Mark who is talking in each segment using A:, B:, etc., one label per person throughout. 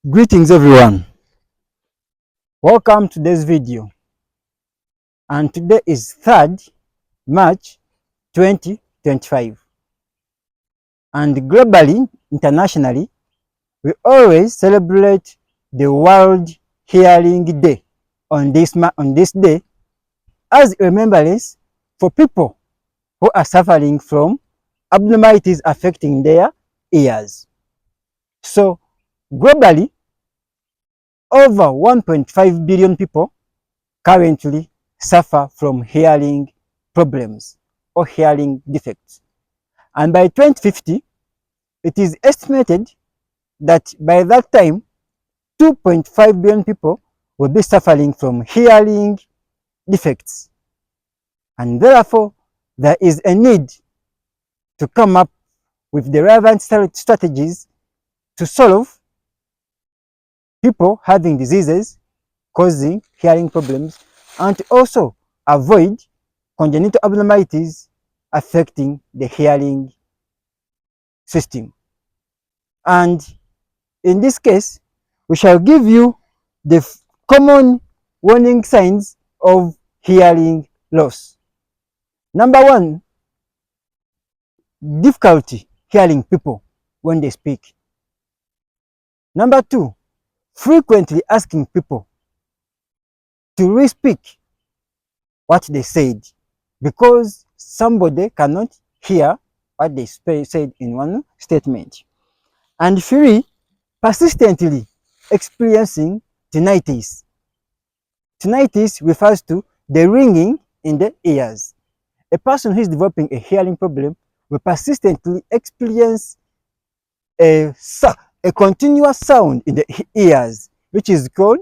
A: Greetings everyone, welcome to this video, and today is 3rd March 2025, and globally, internationally, we always celebrate the World Hearing Day on this day as a remembrance for people who are suffering from abnormalities affecting their ears. So globally, over 1.5 billion people currently suffer from hearing problems or hearing defects. And by 2050, it is estimated that by that time, 2.5 billion people will be suffering from hearing defects. And therefore, there is a need to come up with the relevant strategies to solve people having diseases causing hearing problems and to also avoid congenital abnormalities affecting the hearing system. And in this case, we shall give you the common warning signs of hearing loss. Number one, difficulty hearing people when they speak. Number two, frequently asking people to re-speak what they said because somebody cannot hear what they said in one statement. And three, persistently experiencing tinnitus. Tinnitus refers to the ringing in the ears. A person who is developing a hearing problem will persistently experience a continuous sound in the ears, which is called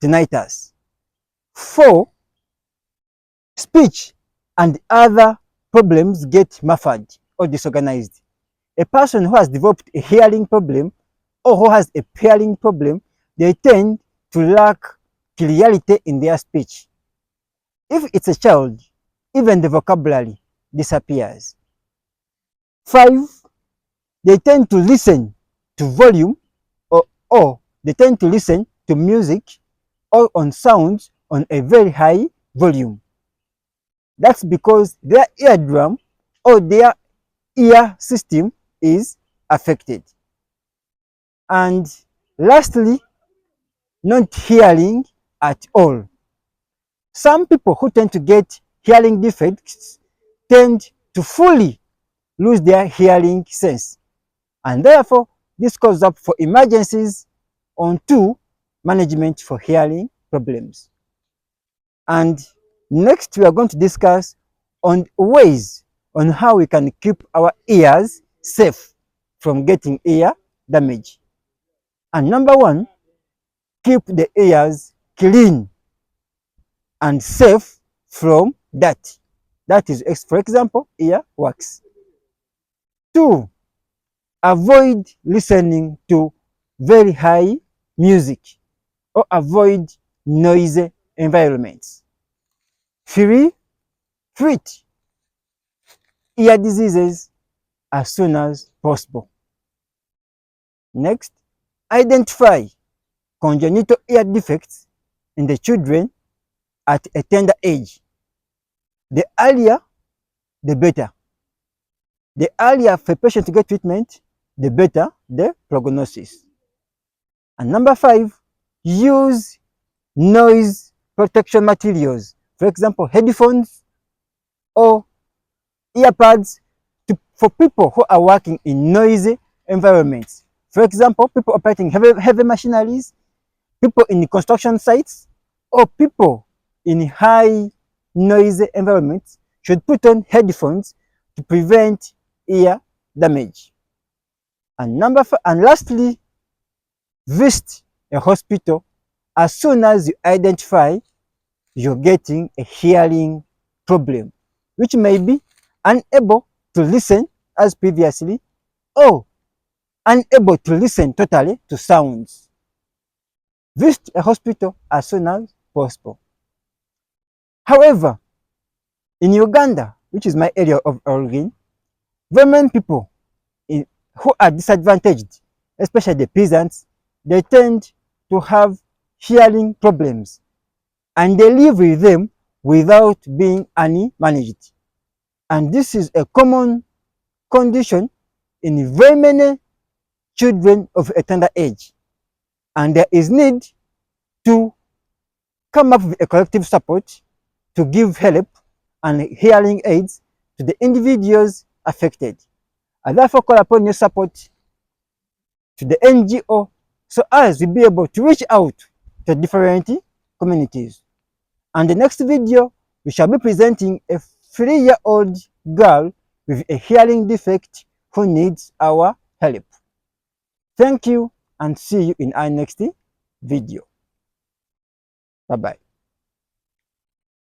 A: tinnitus. 4, speech and other problems get muffled or disorganized. A person who has developed a hearing problem or who has a hearing problem, they tend to lack clarity in their speech. If it's a child, even the vocabulary disappears. 5, they tend to listen to volume or they tend to listen to music or on sounds on a very high volume. That's because their eardrum or their ear system is affected. And lastly, not hearing at all. Some people who tend to get hearing defects tend to fully lose their hearing sense, and therefore this calls up for emergencies on 2, management for hearing problems. And next we are going to discuss on ways on how we can keep our ears safe from getting ear damage. And number 1, keep the ears clean and safe from dirt. That is, for example, ear wax. 2, avoid listening to very high music or avoid noisy environments. 3, treat ear diseases as soon as possible. Next, identify congenital ear defects in the children at a tender age. The earlier, the better. The earlier for a patient to get treatment, the better the prognosis. And number 5, use noise protection materials. For example, headphones or earpads for people who are working in noisy environments. For example, people operating heavy machineries, people in construction sites, or people in high noisy environments should put on headphones to prevent ear damage. And lastly, visit a hospital as soon as you identify you're getting a hearing problem, which may be unable to listen as previously or unable to listen totally to sounds. Visit a hospital as soon as possible. However, in Uganda, which is my area of origin, very many people who are disadvantaged, especially the peasants, they tend to have hearing problems and they live with them without being managed. And this is a common condition in very many children of a tender age. And there is need to come up with a collective support to give help and hearing aids to the individuals affected. I therefore call upon your support to the NGO so as we be able to reach out to different communities. And the next video, we shall be presenting a 3-year-old girl with a hearing defect who needs our help. Thank you and see you in our next video. Bye-bye.